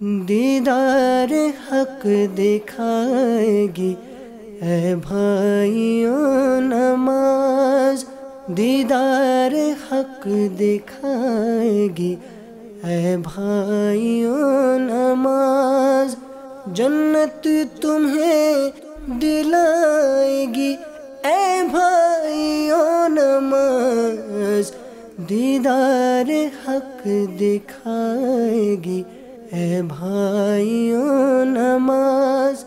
دیدار حق دکھائے گی اے بھائیوں نماز، دیدار حق دکھائے گی اے بھائیوں نماز، جنت تمہیں دلائے گی اے بھائیوں نماز، دیدار حق دکھائے گی اے بھائیوں نماز۔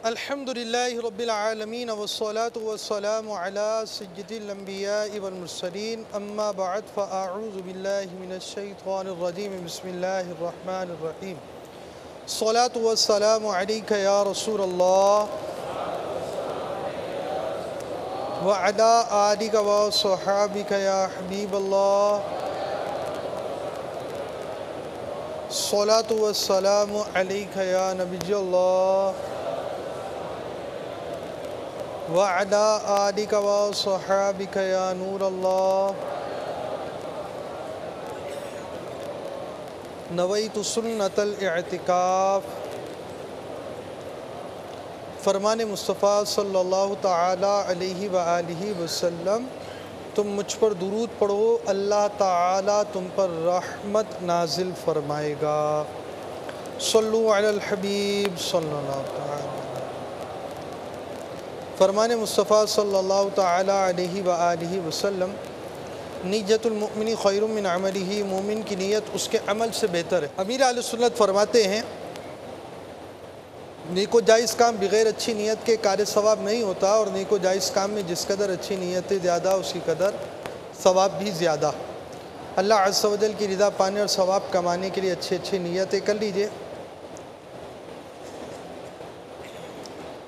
الحمدللہ رب العالمین والصلاة والسلام علی سید الانبیاء والمرسلین، اما بعد فاعوذ باللہ من الشیطان الرجیم، بسم اللہ الرحمن الرحیم۔ الصلاة والسلام علیک یا رسول اللہ وعلی آلک وصحابک یا حبیب اللہ، الصلاة والسلام علیک یا نبی اللہ وعلی آلک وصحابک یا نور اللہ، نویت سنت الاعتکاف۔ فرمان مصطفیٰ صلی اللہ تعالی علیہ وآلہ وسلم، تم مجھ پر درود پڑھو، اللہ تعالی تم پر رحمت نازل فرمائے گا۔ صلو علی الحبیب صلی اللہ تعالی۔ فرمان مصطفیٰ صلی اللہ تعالی علیہ وآلہ وسلم، نیت المؤمن خیر من عملہ، مومن کی نیت اس کے عمل سے بہتر ہے۔ امیر اہل سنت فرماتے ہیں، نیک و جائز کام بغیر اچھی نیت کے کار ثواب نہیں ہوتا، اور نیک و جائز کام میں جس قدر اچھی نیتیں زیادہ اسی قدر ثواب بھی زیادہ۔ اللہ عز و جل کی رضا پانے اور ثواب کمانے کے لیے اچھی نیتیں کر لیجئے۔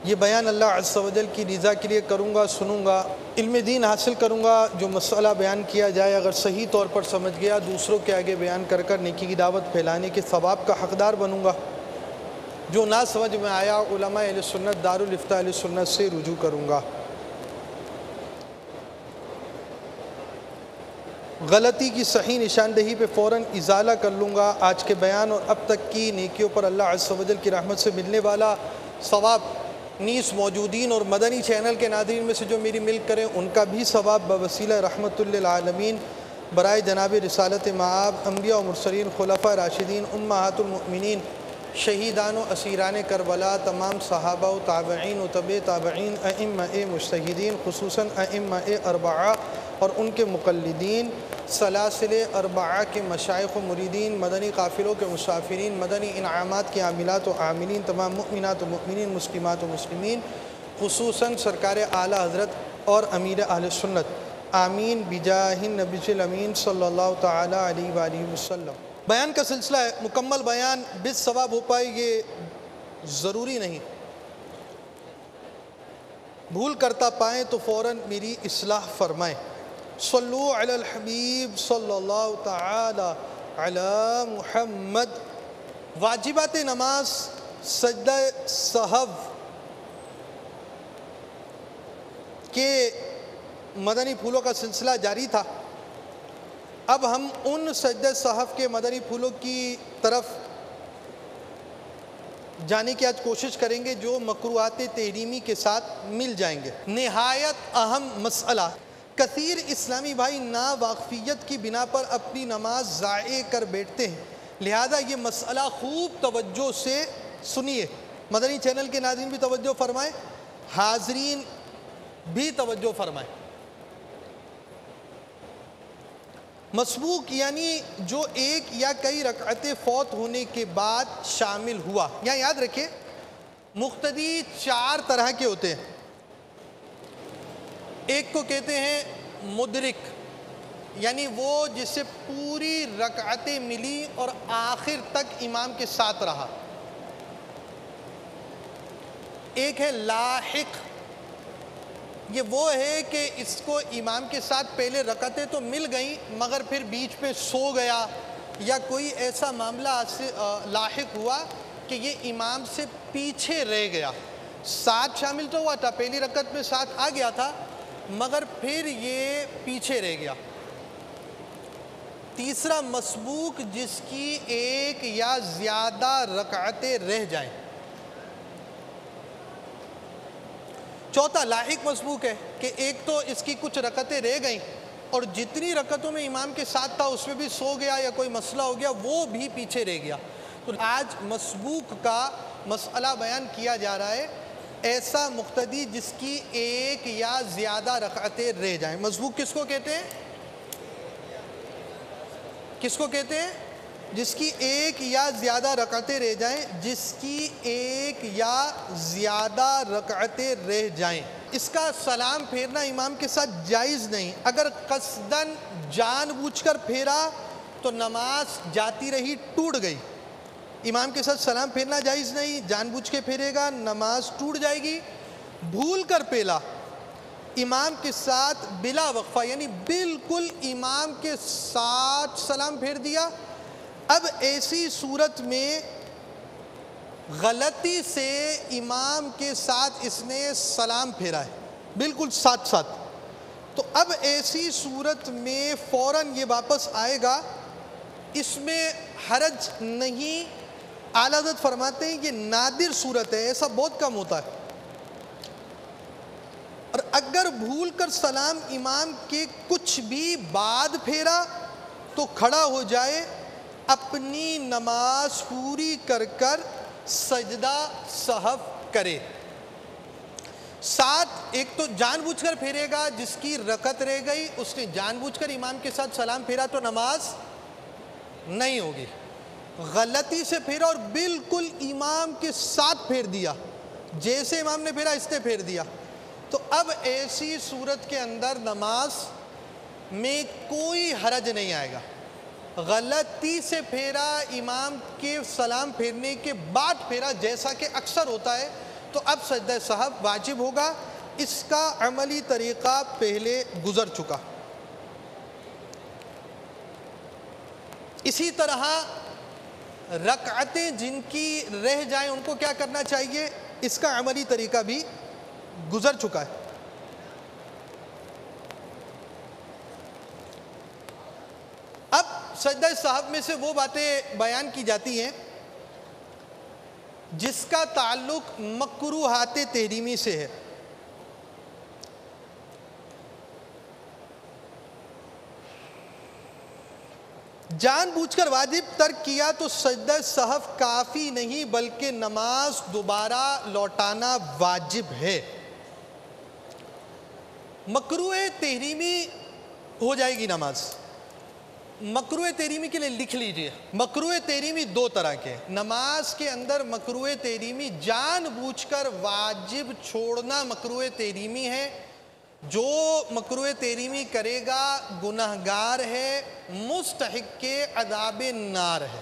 یہ بیان اللہ عز و جل کی رضا کے لیے کروں گا، سنوں گا، علم دین حاصل کروں گا۔ جو مسئلہ بیان کیا جائے اگر صحیح طور پر سمجھ گیا، دوسروں کے آگے بیان کر نیکی کی دعوت پھیلانے کے ثواب کا حقدار بنوں گا۔ جو نہ سمجھ میں آیا، علماء اہل سنت دارالافتاء اہل سنت سے رجوع کروں گا۔ غلطی کی صحیح نشاندہی پہ فوراً ازالہ کر لوں گا۔ آج کے بیان اور اب تک کی نیکیوں پر اللہ عز و جل کی رحمت سے ملنے والا ثواب نیز موجودین اور مدنی چینل کے ناظرین میں سے جو میری ملک کریں، ان کا بھی ثواب بوسیلہ رحمت للعالمین برائے جناب رسالت مآب، انبیاء و مرسلین، خلفاء راشدین، امہات المؤمنین، شہیدان و اسیران کربلا، تمام صحابہ و تابعین و تبع تابعین، ائمہ مجتہدین، خصوصاً ائمہ اربعہ اور ان کے مقلدین، سلاسل اربعہ کے مشائخ و مریدین، مدنی قافلوں کے مسافرین، مدنی انعامات کے عاملات و عاملین، تمام مؤمنات و مؤمنین، مسلمات و مسلمین، خصوصاً سرکار اعلیٰ حضرت اور امیر اہل سنت، آمین بجاہ النبی الامین صلی اللہ تعالی علیہ وآلہ وسلم۔ بیان کا سلسلہ ہے، مکمل بیان بالثواب ہو پائے یہ ضروری نہیں، بھول کرتا پائیں تو فوراً میری اصلاح فرمائیں۔ صلو علی الحبیب صلی اللہ تعالی علی محمد۔ واجبات نماز، سجدہ سہو کے مدنی پھولوں کا سلسلہ جاری تھا۔ اب ہم ان سجدہ صحف کے مدنی پھولوں کی طرف جانے کی آج کوشش کریں گے جو مکروہات تحریمی کے ساتھ مل جائیں گے۔ نہایت اہم مسئلہ، کثیر اسلامی بھائی ناواقفیت کی بنا پر اپنی نماز ضائع کر بیٹھتے ہیں، لہذا یہ مسئلہ خوب توجہ سے سنیے۔ مدنی چینل کے ناظرین بھی توجہ فرمائیں، حاضرین بھی توجہ فرمائیں۔ مسبوق یعنی جو ایک یا کئی رکعتیں فوت ہونے کے بعد شامل ہوا۔ یہاں یاد رکھیں، مقتدی چار طرح کے ہوتے ہیں۔ ایک کو کہتے ہیں مدرک، یعنی وہ جسے پوری رکعتیں ملی اور آخر تک امام کے ساتھ رہا۔ ایک ہے لاحق، یہ وہ ہے کہ اس کو امام کے ساتھ پہلے رکعتیں تو مل گئیں مگر پھر بیچ پہ سو گیا، یا کوئی ایسا معاملہ لاحق ہوا کہ یہ امام سے پیچھے رہ گیا۔ ساتھ شامل تو ہوا تھا، پہلی رکعت میں ساتھ آ گیا تھا مگر پھر یہ پیچھے رہ گیا۔ تیسرا مسبوق جس کی ایک یا زیادہ رکعتیں رہ جائیں. چوتھا لاحق مسبوق ہے کہ ایک تو اس کی کچھ رکعتیں رہ گئیں اور جتنی رکعتوں میں امام کے ساتھ تھا اس میں بھی سو گیا یا کوئی مسئلہ ہو گیا وہ بھی پیچھے رہ گیا. تو آج مسبوق کا مسئلہ بیان کیا جا رہا ہے، ایسا مقتدی جس کی ایک یا زیادہ رکعتیں رہ جائیں. مسبوق کس کو کہتے ہیں؟ کس کو کہتے ہیں؟ جس کی ایک یا زیادہ رکعتیں رہ جائیں. جس کی ایک یا زیادہ رکعتیں رہ جائیں اس کا سلام پھیرنا امام کے ساتھ جائز نہیں. اگر قصداً جان بوجھ کر پھیرا تو نماز جاتی رہی، ٹوٹ گئی. امام کے ساتھ سلام پھیرنا جائز نہیں، جان بوجھ کے پھیرے گا نماز ٹوٹ جائے گی. بھول کر پھیلا امام کے ساتھ بلا وقفہ، یعنی بالکل امام کے ساتھ سلام پھیر دیا. اب ایسی صورت میں غلطی سے امام کے ساتھ اس نے سلام پھیرا ہے بالکل ساتھ ساتھ، تو اب ایسی صورت میں فوراً یہ واپس آئے گا، اس میں حرج نہیں. اعلیٰ حضرت فرماتے ہیں یہ نادر صورت ہے، ایسا بہت کم ہوتا ہے. اور اگر بھول کر سلام امام کے کچھ بھی بعد پھیرا تو کھڑا ہو جائے، اپنی نماز پوری کر کر سجدہ سہو کرے. ساتھ ایک تو جان بوجھ کر پھیرے گا، جس کی رکعت رہ گئی اس نے جان بوجھ کر امام کے ساتھ سلام پھیرا تو نماز نہیں ہوگی. غلطی سے پھیرا اور بالکل امام کے ساتھ پھیر دیا، جیسے امام نے پھیرا اس نے پھیر دیا، تو اب ایسی صورت کے اندر نماز میں کوئی حرج نہیں آئے گا. غلطی سے پھیرا، امام کے سلام پھیرنے کے بعد پھیرا جیسا کہ اکثر ہوتا ہے، تو اب سجدہ سہو واجب ہوگا. اس کا عملی طریقہ پہلے گزر چکا. اسی طرح رکعتیں جن کی رہ جائیں ان کو کیا کرنا چاہیے، اس کا عملی طریقہ بھی گزر چکا ہے. اب سجدہ سہو میں سے وہ باتیں بیان کی جاتی ہیں جس کا تعلق مکروہات تحریمی سے ہے. جان بوجھ کر واجب ترک کیا تو سجدہ سہو کافی نہیں بلکہ نماز دوبارہ لوٹانا واجب ہے. مکروہ تحریمی ہو جائے گی نماز. مکروہ تحریمی کے لیے لکھ لیجئے، مکروہ تحریمی دو طرح کے. نماز کے اندر مکروہ تحریمی جان بوجھ کر واجب چھوڑنا مکروہ تحریمی ہے. جو مکروہ تحریمی کرے گا گناہگار ہے، مستحق کے عذاب نار ہے.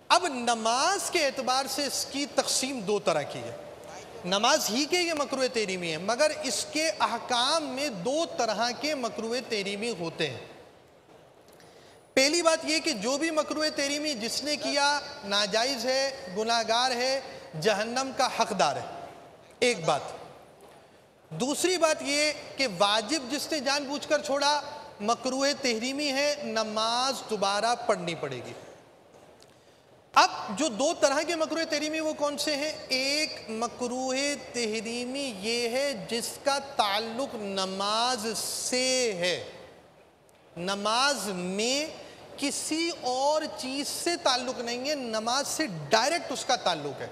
اب نماز کے اعتبار سے اس کی تقسیم دو طرح کی ہے. نماز ہی کے یہ مکروہ تحریمی ہے، مگر اس کے احکام میں دو طرح کے مکروہ تحریمی ہوتے ہیں. پہلی بات یہ کہ جو بھی مکروہ تحریمی جس نے کیا ناجائز ہے، گناہگار ہے، جہنم کا حقدار ہے، ایک بات. دوسری بات یہ کہ واجب جس نے جان بوجھ کر چھوڑا مکروہ تحریمی ہے، نماز دوبارہ پڑھنی پڑے گی. اب جو دو طرح کے مکروہ تحریمی وہ کون سے ہیں؟ ایک مکروہ تحریمی یہ ہے جس کا تعلق نماز سے ہے، نماز میں کسی اور چیز سے تعلق نہیں ہے، نماز سے ڈائریکٹ اس کا تعلق ہے.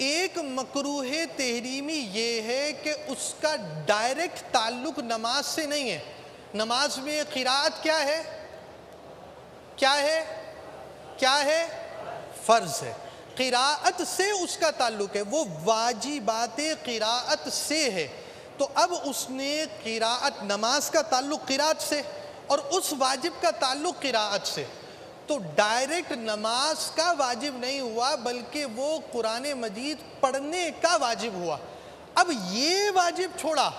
ایک مکروہ تحریمی یہ ہے کہ اس کا ڈائریکٹ تعلق نماز سے نہیں ہے. نماز میں قرأت کیا ہے؟ کیا ہے؟ کیا ہے؟ فرض ہے. قرأت سے اس کا تعلق ہے، وہ واجبات قرأت سے ہے. تو اب اس نے قرأت، نماز کا تعلق قرأت سے اور اس واجب کا تعلق قرأت سے، تو ڈائریکٹ نماز کا واجب نہیں ہوا بلکہ وہ قرآن مجید پڑھنے کا واجب ہوا. اب یہ واجب چھوڑا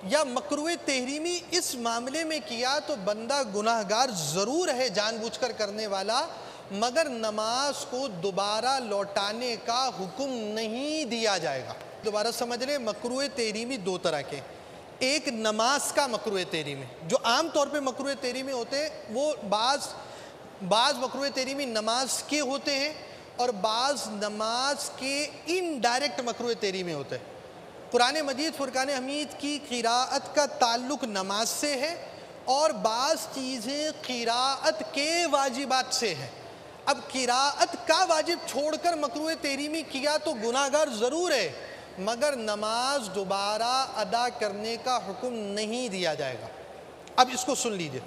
یا مکروہ تحریمی اس معاملے میں کیا تو بندہ گناہگار ضرور ہے جان بوجھ کر کرنے والا، مگر نماز کو دوبارہ لوٹانے کا حکم نہیں دیا جائے گا. دوبارہ سمجھ لیں، مکروہ تحریمی دو طرح کے. ایک نماز کا مکروہ تحریمی، جو عام طور پہ مکروہ تحریمی ہوتے ہیں وہ بعض مکروہ تحریمی نماز کے ہوتے ہیں اور بعض نماز کے انڈائریکٹ مکروہ تحریمی ہوتے ہیں۔ قرآن مجید فرقان حمید کی قراءت کا تعلق نماز سے ہے اور بعض چیزیں قراءت کے واجبات سے ہیں۔ اب قراءت کا واجب چھوڑ کر مکروہ تحریمی کیا تو گناہگار ضرور ہے، مگر نماز دوبارہ ادا کرنے کا حکم نہیں دیا جائے گا۔ اب اس کو سن لیجئے،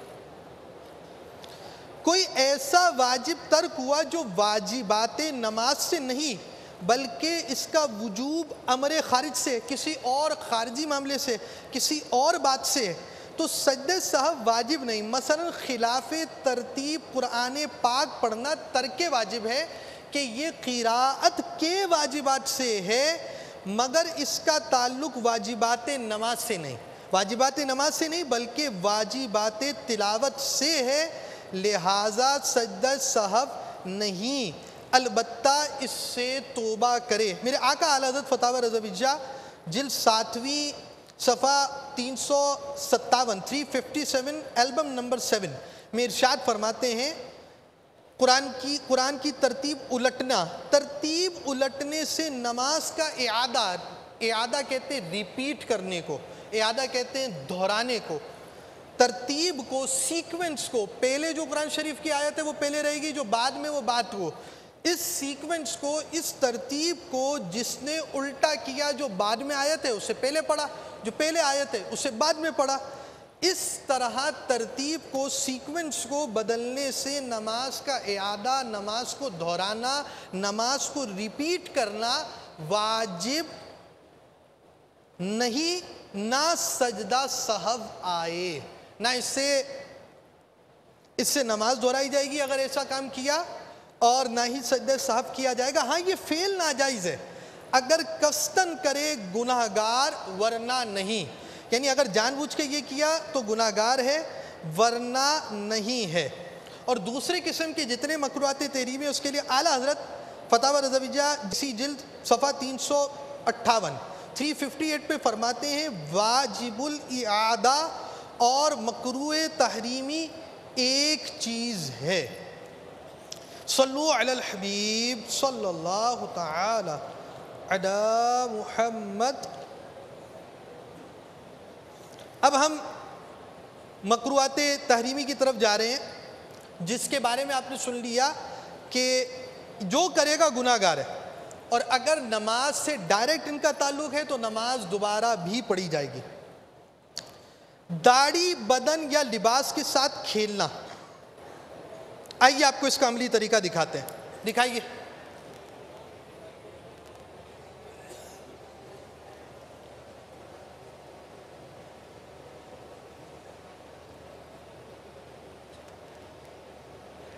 کوئی ایسا واجب ترک ہوا جو واجبات نماز سے نہیں بلکہ اس کا وجوب امر خارج سے، کسی اور خارجی معاملے سے، کسی اور بات سے، تو سجدہ سہو واجب نہیں۔ مثلا خلاف ترتیب قرآن پاک پڑھنا ترک واجب ہے کہ یہ قراءت کے واجبات سے ہے، مگر اس کا تعلق واجبات نماز سے نہیں، واجبات نماز سے نہیں بلکہ واجبات تلاوت سے ہے، لہٰذا سجدہ سہو نہیں، البتہ اس سے توبہ کرے۔ میرے آقا اعلیٰ حضرت فتاوی رضویہ جلد 7ویں صفحہ 357 357 البم نمبر 7 میں ارشاد فرماتے ہیں، قرآن کی ترتیب الٹنے سے نماز کا اعادہ کہتے ہیں ریپیٹ کرنے کو، اعادہ کہتے ہیں دہرانے کو، ترتیب کو، سیکوینس کو، پہلے جو قرآن شریف کی آیت ہے وہ پہلے رہے گی، جو بعد میں وہ بعد وہ، اس سیکوینس کو، اس ترتیب کو جس نے الٹا کیا، جو بعد میں آیت ہے اس سے پہلے پڑھا، جو پہلے آیت ہے اس سے بعد میں پڑھا، اس طرح ترتیب کو، سیکوینس کو بدلنے سے نماز کا اعادہ، نماز کو دہرانا، نماز کو ریپیٹ کرنا واجب نہیں، نہ سجدہ سہو آئے، نہ اس سے نماز دہرائی جائے گی اگر ایسا کام کیا، اور نہ ہی سجدہ سہو کیا جائے گا۔ ہاں یہ فعل ناجائز ہے، اگر قصداً کرے گناہگار ورنہ نہیں، یعنی اگر جان بوجھ کے یہ کیا تو گناہگار ہے ورنہ نہیں ہے۔ اور دوسرے قسم کے جتنے مکروہات تحریمی اس کے لیے اعلیٰ حضرت فتاوی رضویہ اسی جلد صفحہ 358 358 پہ فرماتے ہیں، واجب الاعادہ اور مکروہ تحریمی ایک چیز ہے۔ صلو علی الحبیب صلی اللہ تعالی علی محمد۔ اب ہم مکروہات تحریمی کی طرف جا رہے ہیں، جس کے بارے میں آپ نے سن لیا کہ جو کرے گا گناہگار ہے، اور اگر نماز سے ڈائریکٹ ان کا تعلق ہے تو نماز دوبارہ بھی پڑھی جائے گی۔ داڑھی، بدن یا لباس کے ساتھ کھیلنا، آئیے آپ کو اس کا عملی طریقہ دکھاتے ہیں، دکھائیے۔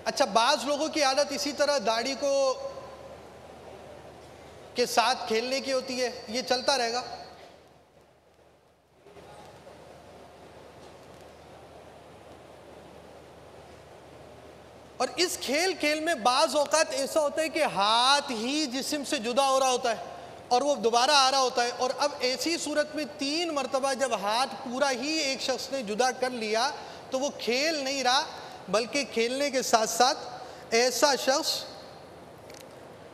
اچھا، بعض لوگوں کی عادت اسی طرح داڑھی کو کے ساتھ کھیلنے کی ہوتی ہے، یہ چلتا رہے گا۔ اور اس کھیل میں بعض اوقات ایسا ہوتا ہے کہ ہاتھ ہی جسم سے جدا ہو رہا ہوتا ہے اور وہ دوبارہ آ رہا ہوتا ہے، اور اب ایسی صورت میں 3 مرتبہ جب ہاتھ پورا ہی ایک شخص نے جدا کر لیا تو وہ کھیل نہیں رہا، بلکہ کھیلنے کے ساتھ ساتھ ایسا شخص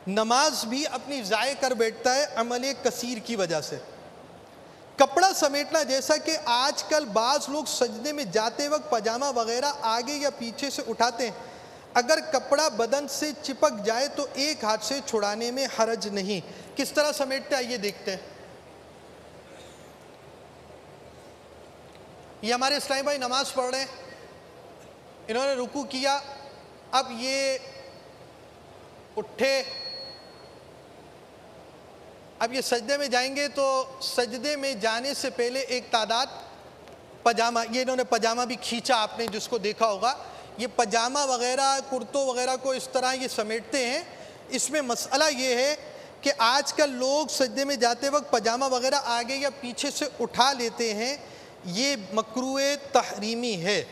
نماز بھی اپنی ضائع کر بیٹھتا ہے عمل کثیر کی وجہ سے۔ کپڑا سمیٹنا، جیسا کہ آج کل بعض لوگ سجدے میں جاتے وقت پاجامہ وغیرہ آگے یا پیچھے سے اٹھاتے ہیں، اگر کپڑا بدن سے چپک جائے تو ایک ہاتھ سے چھڑانے میں حرج نہیں۔ کس طرح سمیٹتے ہیں یہ دیکھتے ہیں۔ یہ ہمارے اسلامی بھائی نماز پڑھ رہے ہیں، انہوں نے رکوع کیا، اب یہ اٹھے، اب یہ سجدے میں جائیں گے تو سجدے میں جانے سے پہلے ایک تعداد پاجامہ، یہ انہوں نے پاجامہ بھی کھینچا، آپ نے جس کو دیکھا ہوگا، یہ پاجامہ وغیرہ، کرتوں وغیرہ کو اس طرح یہ سمیٹتے ہیں۔ اس میں مسئلہ یہ ہے کہ آج کل لوگ سجدے میں جاتے وقت پاجامہ وغیرہ آگے یا پیچھے سے اٹھا لیتے ہیں، یہ مکروہ تحریمی ہے۔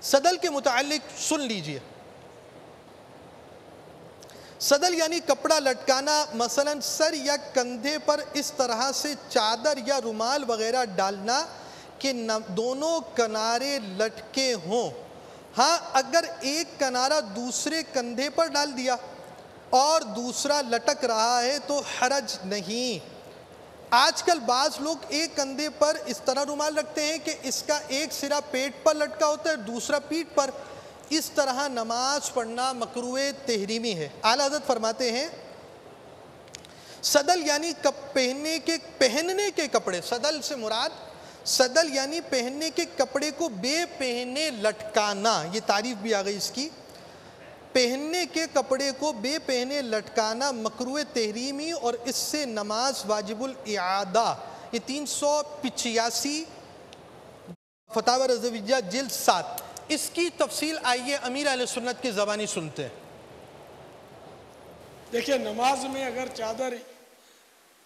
صدل کے متعلق سن لیجئے، صدل یعنی کپڑا لٹکانا، مثلا سر یا کندھے پر اس طرح سے چادر یا رومال وغیرہ ڈالنا کہ دونوں کنارے لٹکے ہوں۔ ہاں اگر ایک کنارہ دوسرے کندھے پر ڈال دیا اور دوسرا لٹک رہا ہے تو حرج نہیں۔ آج کل بعض لوگ ایک کندھے پر اس طرح رومال رکھتے ہیں کہ اس کا ایک سرا پیٹ پر لٹکا ہوتا ہے دوسرا پیٹھ پر، اس طرح نماز پڑھنا مکروہ تحریمی ہے۔ اعلیٰ حضرت فرماتے ہیں صدل یعنی پہننے کے کپڑے، صدل سے مراد صدل یعنی پہننے کے کپڑے کو بے پہنے لٹکانا، یہ تعریف بھی آ گئی اس کی، پہننے کے کپڑے کو بے پہنے لٹکانا مکروہ تحریمی اور اس سے نماز واجب الاعادہ۔ یہ 385 فتاوی رضویہ جلد 7۔ اس کی تفصیل آئیے امیر اہل سنت کی زبانی سنتے ہیں۔ دیکھیں نماز میں اگر چادر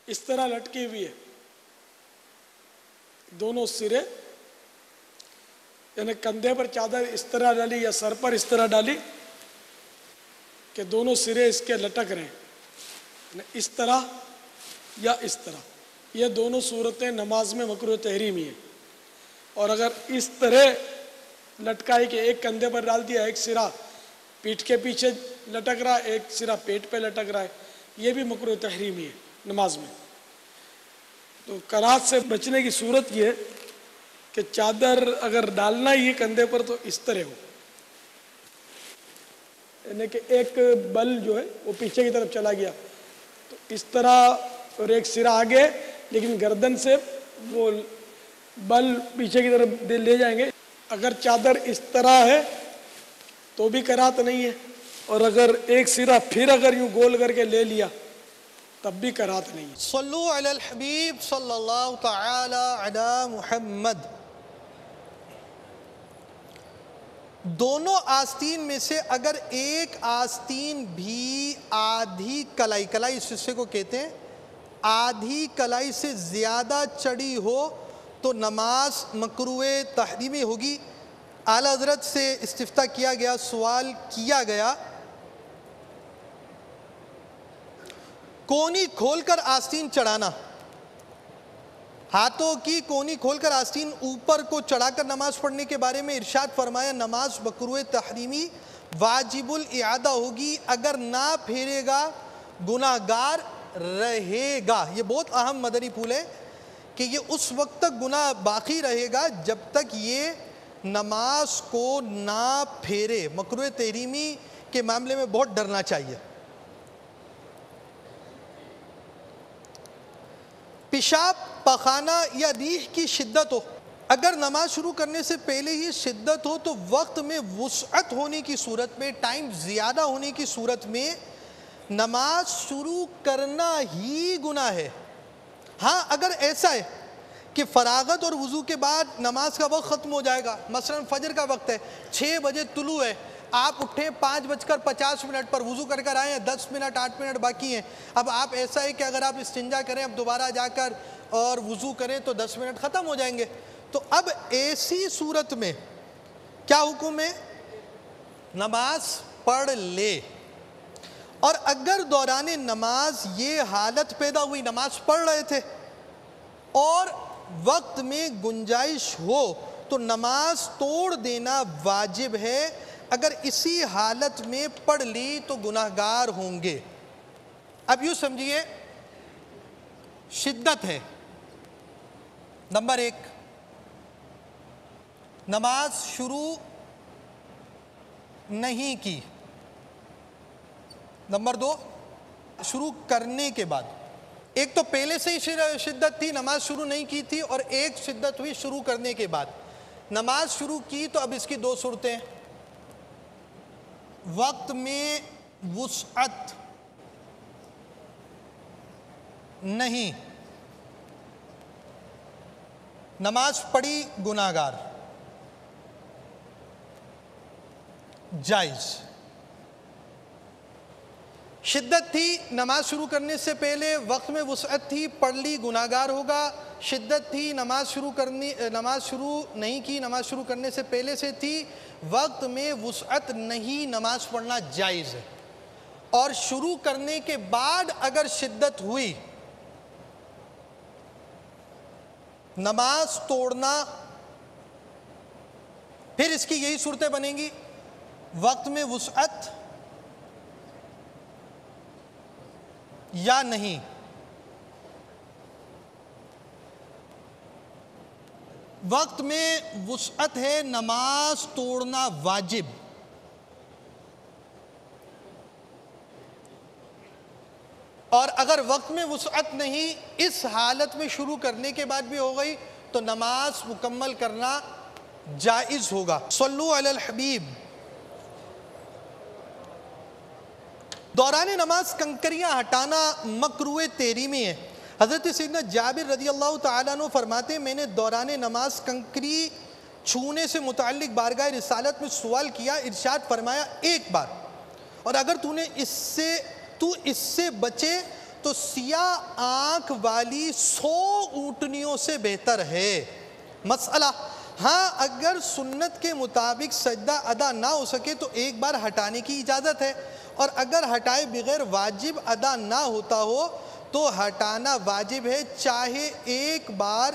اس طرح لٹکی ہوئی ہے، دونوں سرے، یعنی کندھے پر چادر اس طرح ڈالی یا سر پر اس طرح ڈالی کہ دونوں سرے اس کے لٹک رہے ہیں، اس طرح یا اس طرح، یہ دونوں صورتیں نماز میں مکروہ تحریمی ہیں۔ اور اگر اس طرح لٹکائی کہ ایک کندھے پر ڈال دیا، ایک سرا پیٹھ کے پیچھے لٹک رہا ہے، ایک سرا پیٹ پہ لٹک رہا ہے، یہ بھی مکروہ تحریمی ہے نماز میں۔ تو کراہت سے بچنے کی صورت یہ ہے کہ چادر اگر ڈالنا ہی ہے کندھے پر تو اس طرح ہو، یعنی کہ ایک بل جو ہے وہ پیچھے کی طرف چلا گیا تو اس طرح، اور ایک سرا آگے لیکن گردن سے وہ بل پیچھے کی طرف لے جائیں گے۔ اگر چادر اس طرح ہے تو بھی کراہت نہیں ہے، اور اگر ایک سرا پھر اگر یوں گول کر کے لے لیا تب بھی کراہت نہیں ہے۔ صلو علی الحبیب صلی اللہ تعالی علی محمد۔ دونوں آستین میں سے اگر ایک آستین بھی آدھی کلائی، کلائی اس حصے کو کہتے ہیں، آدھی کلائی سے زیادہ چڑھی ہو تو نماز مکروہ تحریمی ہوگی۔ اعلیٰ حضرت سے استفتاء کیا گیا، سوال کیا گیا، کونی کھول کر آستین چڑھانا، ہاتھوں کی کونی کھول کر آستین اوپر کو چڑھا کر نماز پڑھنے کے بارے میں ارشاد فرمایا نماز مکروہ تحریمی واجب الاعادہ ہوگی، اگر نہ پھیرے گا گناہگار رہے گا۔ یہ بہت اہم مدنی پھول ہے کہ یہ اس وقت تک گناہ باقی رہے گا جب تک یہ نماز کو نہ پھیرے۔ مکروہ تحریمی کے معاملے میں بہت ڈرنا چاہیے۔ پیشاب، پخانہ یا ریح کی شدت ہو، اگر نماز شروع کرنے سے پہلے ہی شدت ہو تو وقت میں وسعت ہونے کی صورت میں، ٹائم زیادہ ہونے کی صورت میں نماز شروع کرنا ہی گناہ ہے۔ ہاں اگر ایسا ہے کہ فراغت اور وضو کے بعد نماز کا وقت ختم ہو جائے گا، مثلا فجر کا وقت ہے، 6 بجے طلوع ہے، آپ اٹھیں 5:50 پر، وضو کر کر آئے ہیں، 10 منٹ 8 منٹ باقی ہیں، اب آپ ایسا ہے کہ اگر آپ استنجا کریں اب دوبارہ جا کر اور وضو کریں تو 10 منٹ ختم ہو جائیں گے۔ تو اب ایسی صورت میں کیا حکم ہے؟ نماز پڑھ لے۔ اور اگر دوران نماز یہ حالت پیدا ہوئی، نماز پڑھ رہے تھے اور وقت میں گنجائش ہو تو نماز توڑ دینا واجب ہے، اگر اسی حالت میں پڑھ لی تو گناہگار ہوں گے۔ اب یوں سمجھیے، شدت ہے، نمبر 1 نماز شروع نہیں کی، نمبر 2 شروع کرنے کے بعد، ایک تو پہلے سے ہی شدت تھی نماز شروع نہیں کی تھی، اور ایک شدت ہوئی شروع کرنے کے بعد نماز شروع کی، تو اب اس کی 2 صورتیں، وقت میں وسعت نہیں، نماز پڑھی گناہگار، جائز۔ شدت تھی نماز شروع کرنے سے پہلے، وقت میں وسعت تھی، پڑھ لی گناہگار ہوگا۔ شدت تھی نماز شروع نہیں کی، نماز شروع کرنے سے پہلے سے تھی، وقت میں وسعت نہیں، نماز پڑھنا جائز ہے۔ اور شروع کرنے کے بعد اگر شدت ہوئی، نماز توڑنا، پھر اس کی یہی صورتیں بنیں گی: وقت میں وسعت یا نہیں۔ وقت میں وسعت ہے، نماز توڑنا واجب، اور اگر وقت میں وسعت نہیں، اس حالت میں شروع کرنے کے بعد بھی ہو گئی تو نماز مکمل کرنا جائز ہوگا۔ صلو علی الحبیب۔ دوران نماز کنکریاں ہٹانا مکروہ تحریمی ہے۔ حضرت سیدنا جابر رضی اللہ تعالیٰ عنہ فرماتے ہیں، میں نے دوران نماز کنکری چھونے سے متعلق بارگاہ رسالت میں سوال کیا، ارشاد فرمایا ایک بار، اور اگر تو اس سے بچے تو سیاہ آنکھ والی 100 اونٹنیوں سے بہتر ہے۔ مسئلہ: ہاں اگر سنت کے مطابق سجدہ ادا نہ ہو سکے تو ایک بار ہٹانے کی اجازت ہے، اور اگر ہٹائے بغیر واجب ادا نہ ہوتا ہو تو ہٹانا واجب ہے، چاہے ایک بار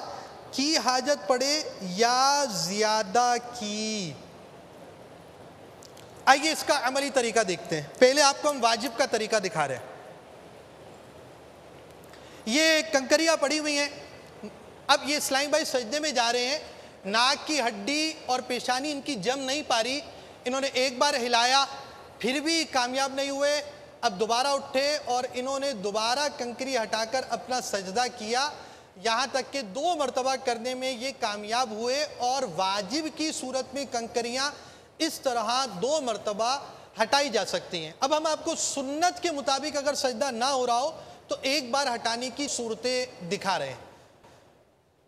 کی حاجت پڑے یا زیادہ کی۔ آئیے اس کا عملی طریقہ دیکھتے ہیں۔ پہلے آپ کو ہم واجب کا طریقہ دکھا رہے ہیں۔ یہ کنکریاں پڑی ہوئی ہیں، اب یہ اسلام بھائی سجدے میں جا رہے ہیں، ناک کی ہڈی اور پیشانی ان کی جم نہیں پا رہی، انہوں نے ایک بار ہلایا پھر بھی کامیاب نہیں ہوئے، اب دوبارہ اٹھے اور انہوں نے دوبارہ کنکری ہٹا کر اپنا سجدہ کیا، یہاں تک کہ 2 مرتبہ کرنے میں یہ کامیاب ہوئے، اور واجب کی صورت میں کنکریاں اس طرح 2 مرتبہ ہٹائی جا سکتی ہیں۔ اب ہم آپ کو سنت کے مطابق اگر سجدہ نہ ہو رہا ہو تو ایک بار ہٹانے کی صورتیں دکھا رہے ہیں۔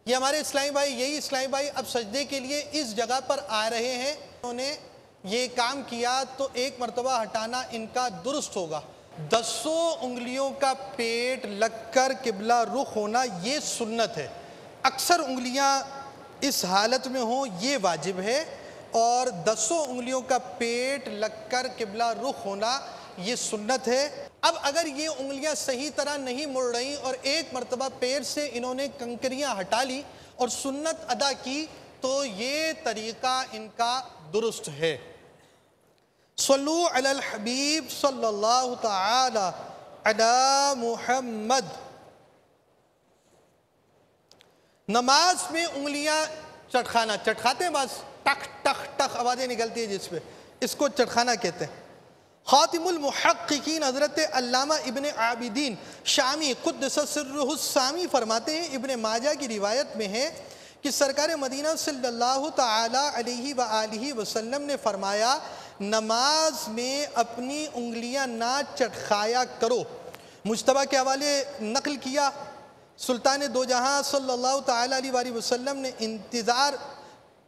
یہ ہمارے اسلامی بھائی، یہی اسلامی بھائی اب سجدے کے لیے اس جگہ پر آ رہے ہیں، انہوں نے یہ کام کیا تو ایک مرتبہ ہٹانا ان کا درست ہوگا۔ 10 انگلیوں کا پیٹ لگ کر قبلہ رخ ہونا یہ سنت ہے، اکثر انگلیاں اس حالت میں ہوں یہ واجب ہے، اور 10 انگلیوں کا پیٹ لگ کر قبلہ رخ ہونا یہ سنت ہے۔ اب اگر یہ انگلیاں صحیح طرح نہیں مڑ رہی اور ایک مرتبہ پیر سے انہوں نے کنکریاں ہٹا لی اور سنت ادا کی تو یہ طریقہ ان کا درست ہے۔ صلو علی الحبیب صلی اللہ تعالی علی محمد۔ نماز میں انگلیاں چٹکھاتے ہیں، بس ٹک ٹک ٹک آوازیں نکلتی ہیں جس پہ، اس کو چٹکھانا کہتے ہیں۔ خاتم المحققین حضرت علامہ ابن عابدین شامی قدس سرہ السامی فرماتے ہیں، ابن ماجہ کی روایت میں ہے کہ سرکار مدینہ صلی اللہ تعالی علیہ وآلہ وسلم نے فرمایا، نماز میں اپنی انگلیاں نہ چٹکھایا کرو۔ مجتبہ کے حوالے نقل کیا، سلطان دو جہاں صلی اللہ تعالی علیہ وآلہ وسلم نے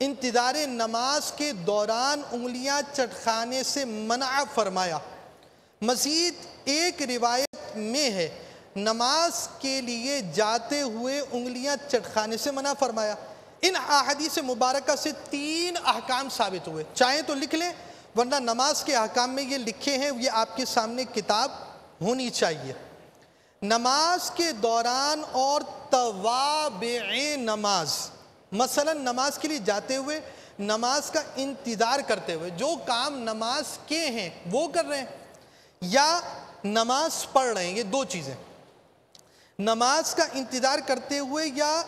انتظار نماز کے دوران انگلیاں چٹکھانے سے منع فرمایا۔ مزید ایک روایت میں ہے، نماز کے لیے جاتے ہوئے انگلیاں چٹکھانے سے منع فرمایا۔ ان احادیث مبارکہ سے 3 احکام ثابت ہوئے، چاہیں تو لکھ لیں ورنہ نماز کے احکام میں یہ لکھے ہیں، یہ آپ کے سامنے کتاب ہونی چاہیے۔ نماز کے دوران اور توابع نماز، مثلا نماز کے لیے جاتے ہوئے، نماز کا انتظار کرتے ہوئے، جو کام نماز کے ہیں وہ کر رہے ہیں یا نماز پڑھ رہے ہیں، یہ 2 چیزیں۔ نماز کا انتظار کرتے ہوئے یا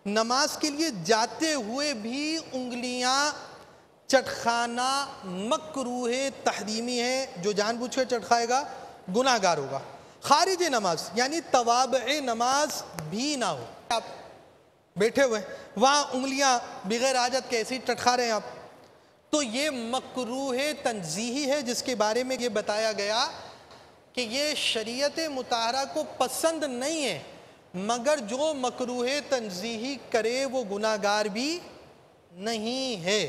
نماز کے لیے جاتے ہوئے بھی انگلیاں چٹکھانا مکروہ تحریمی ہے، جو جان بوجھ کر چٹکھائے گا گناہ گار ہوگا۔ خارج نماز یعنی توابع نماز بھی نہ ہو، آپ بیٹھے ہوئے وہاں انگلیاں بغیر حاجت کے ایسے ہی چٹکھا رہے ہیں آپ، تو یہ مکروہ تنزیہی ہے، جس کے بارے میں یہ بتایا گیا کہ یہ شریعت مطہرہ کو پسند نہیں ہے، مگر جو مکروہ تنزیہی کرے وہ گناہ گار بھی نہیں ہے۔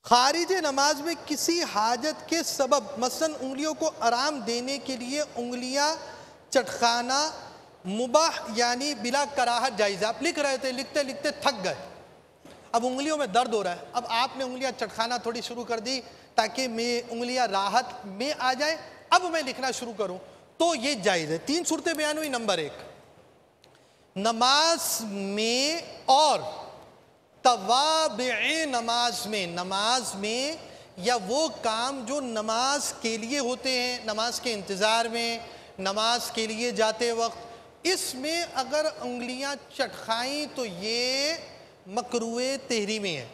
خارج نماز میں کسی حاجت کے سبب مثلا انگلیوں کو آرام دینے کے لیے انگلیاں چٹکھانا مباح یعنی بلا کراہت جائز ہے۔ آپ لکھ رہے تھے، لکھتے لکھتے تھک گئے، اب انگلیوں میں درد ہو رہا ہے، اب آپ نے انگلیاں چٹکھانا تھوڑی شروع کر دی تاکہ میں انگلیاں راحت میں آ جائیں، اب میں لکھنا شروع کروں تو یہ جائز ہے۔ 3 صورتیں بیان ہوئی۔ نمبر 1، نماز میں اور توابع نماز میں یا وہ کام جو نماز کے لیے ہوتے ہیں، نماز کے انتظار میں، نماز کے لیے جاتے وقت، اس میں اگر انگلیاں چٹکھائیں تو یہ مکروہ تحریمی ہے۔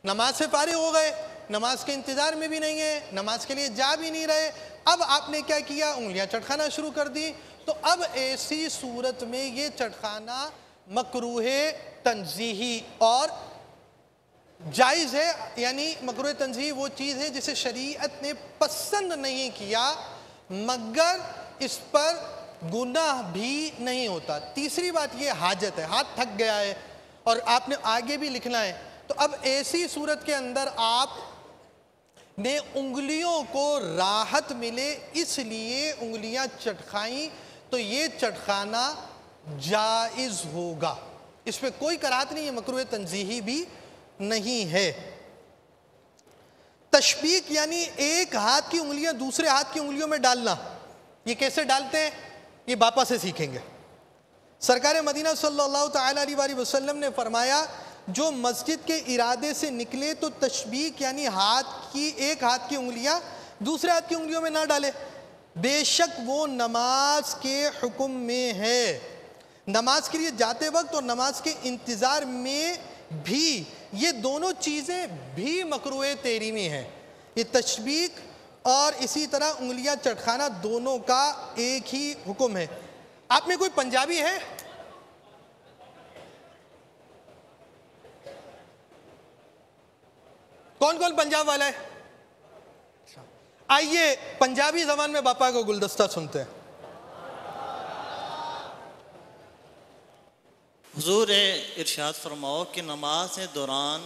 نماز سے فارغ ہو گئے، نماز کے انتظار میں بھی نہیں ہے، نماز کے لیے جا بھی نہیں رہے، اب آپ نے کیا کیا؟ انگلیاں چٹکھانا شروع کر دی، تو اب ایسی صورت میں یہ چٹکھانا مکروہ تنزیہی اور جائز ہے۔ یعنی مکروہ تنزیہی وہ چیز ہے جسے شریعت نے پسند نہیں کیا مگر اس پر گناہ بھی نہیں ہوتا۔ تیسری بات یہ حاجت ہے، ہاتھ تھک گیا ہے اور آپ نے آگے بھی لکھنا ہے، تو اب ایسی صورت کے اندر آپ نے انگلیوں کو راحت ملے اس لیے انگلیاں چٹکھائیں تو یہ چٹکھانا جائز ہوگا، اس پہ کوئی کراہت نہیں ہے، مکروہ تنزیہی بھی نہیں ہے۔ تشبیک یعنی ایک ہاتھ کی انگلیاں دوسرے ہاتھ کی انگلیوں میں ڈالنا، یہ کیسے ڈالتے ہیں؟ یہ باپا سے سیکھیں گے۔ سرکار مدینہ صلی اللہ تعالیٰ علیہ وسلم نے فرمایا جو مسجد کے ارادے سے نکلے تو تشبیک یعنی ایک ہاتھ کی انگلیاں دوسرے ہاتھ کی انگلیوں میں نہ ڈالے، بے شک وہ نماز کے حکم میں ہے۔ نماز کے لیے جاتے وقت اور نماز کے انتظار میں بھی یہ دونوں چیزیں بھی مکروہ تحریمی ہیں۔ یہ تشبیک اور اسی طرح انگلیاں چٹکھانا دونوں کا ایک ہی حکم ہے۔ آپ میں کوئی پنجابی ہے؟ کون کون پنجاب والا ہے؟ آئیے پنجابی زبان میں باپا کو گلدستہ سنتے ہیں۔ حضور ارشاد فرماؤ کہ نماز کے دوران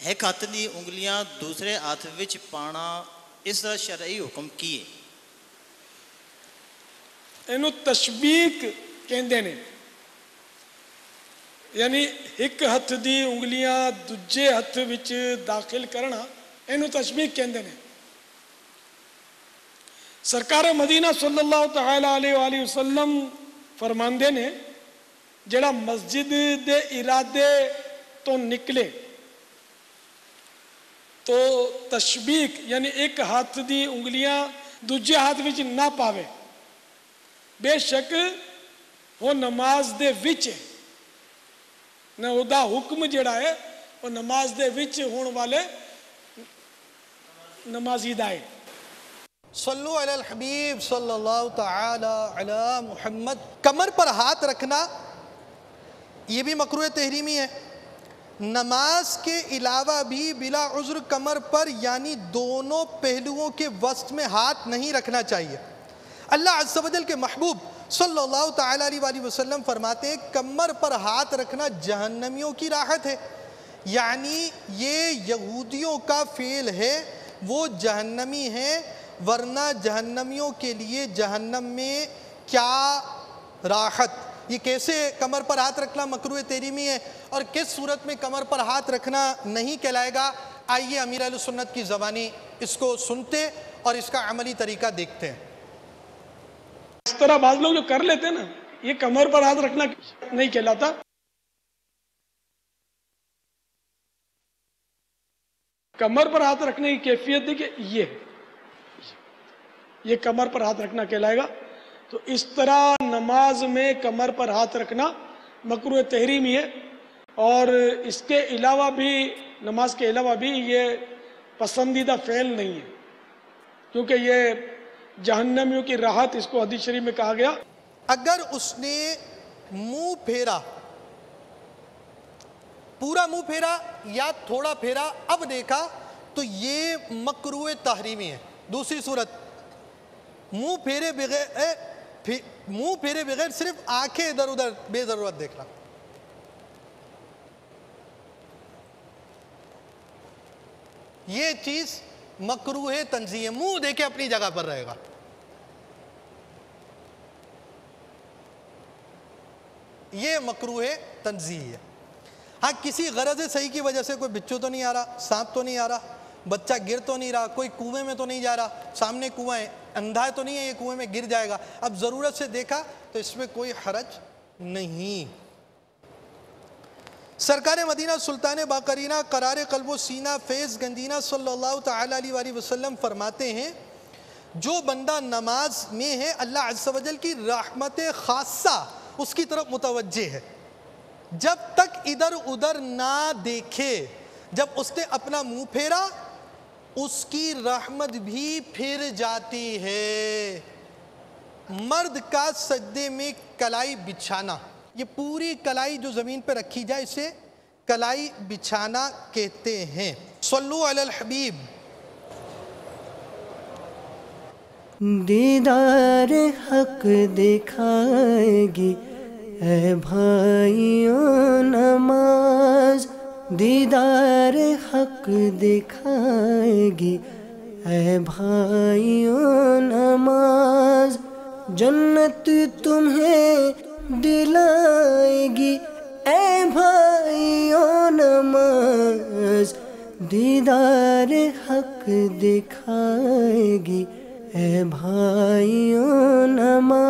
ایک ہاتھ دی انگلیاں دوسرے ہاتھ وچ پانا اس طرح شرعی حکم کیے؟ اینو تشبیک کہندے نے، یعنی ایک ہاتھ دی انگلیاں دوجے ہاتھ وچ داخل کرنا، اینو تشبیک کہندے نے۔ سرکار مدینہ صلی اللہ تعالیٰ علیہ وآلہ وسلم فرماندے نے جڑا مسجد دے ارادے تو نکلے تو تشبیک یعنی ایک ہاتھ دی انگلیاں دوجے ہاتھ وچ نہ پاوے، بے شک وہ نماز دے وچ ہے، نہ وہ دا حکم جڑا ہے وہ نماز دے وچ ہون والے نمازی دا ہے۔ صلو علی الحبیب صلی اللہ تعالی علی محمد۔ کمر پر ہاتھ رکھنا یہ بھی مکروہ تحریمی ہے۔ نماز کے علاوہ بھی بلا عذر کمر پر یعنی دونوں پہلوؤں کے وسط میں ہاتھ نہیں رکھنا چاہیے۔ اللہ عز و جل کے محبوب صلی اللہ تعالیٰ علیہ وسلم فرماتے ہیں کمر پر ہاتھ رکھنا جہنمیوں کی راحت ہے، یعنی یہ یہودیوں کا فعل ہے، وہ جہنمی ہیں، ورنہ جہنمیوں کے لیے جہنم میں کیا راحت۔ یہ کیسے کمر پر ہاتھ رکھنا مکروہ تحریمی ہے اور کس صورت میں کمر پر ہاتھ رکھنا نہیں کہلائے گا؟ آئیے امیر اہل سنت کی زبانی اس کو سنتے اور اس کا عملی طریقہ دیکھتے ہیں۔ اس طرح بعض لوگ جو کر لیتے ہیں نا، یہ کمر پر ہاتھ رکھنا نہیں کہلاتا۔ کمر پر ہاتھ رکھنے کی کیفیت ہے کہ یہ کمر پر ہاتھ رکھنا کہلائے گا۔ تو اس طرح نماز میں کمر پر ہاتھ رکھنا مکروہ تحریمی ہے، اور اس کے علاوہ بھی نماز کے علاوہ بھی یہ پسندیدہ فعل نہیں ہے، کیونکہ یہ جہنمیوں کی راحت اس کو حدیث شریف میں کہا گیا۔ اگر اس نے منہ پھیرا، پورا منہ پھیرا یا تھوڑا پھیرا، اب دیکھا تو یہ مکروہ تحریمی ہے۔ دوسری صورت، منہ پھیرے بغیر صرف آنکھیں ادھر ادھر بے ضرورت دیکھنا، یہ چیز مکروہ تنزیہ ہے۔ منہ دیکھے اپنی جگہ پر رہے گا، یہ مکروہ تنزیہ ہے۔ ہاں کسی غرض صحیح کی وجہ سے کوئی بچو تو نہیں آ رہا، سانپ تو نہیں آ رہا، بچہ گر تو نہیں رہا، کوئی کنویں میں تو نہیں جا رہا، سامنے کنواں ہے، اندھا تو نہیں ہے یہ کنویں میں گر جائے گا، اب ضرورت سے دیکھا تو اس میں کوئی حرج نہیں۔ سرکار مدینہ سلطان باقرینہ قرار قلب و سینہ فیض گنجینہ صلی اللہ تعالیٰ علیہ وآلہ وسلم فرماتے ہیں جو بندہ نماز میں ہے اللہ عز و جل کی رحمت خاصہ اس کی طرف متوجہ ہے، جب تک ادھر ادھر نہ دیکھے، جب اس نے اپنا منہ پھیرا اس کی رحمت بھی پھر جاتی ہے۔ مرد کا سجدے میں کلائی بچھانا، یہ پوری کلائی جو زمین پہ رکھی جائے اسے کلائی بچھانا کہتے ہیں۔ صلو علی الحبیب۔ دیدار حق دکھائے گی اے بھائیوں نماز، دیدار حق دکھائے گی اے بھائیوں نماز، جنت تمہیں دلائے گی اے بھائیوں نماز، دیدار حق دکھائے گی اے بھائیوں نماز۔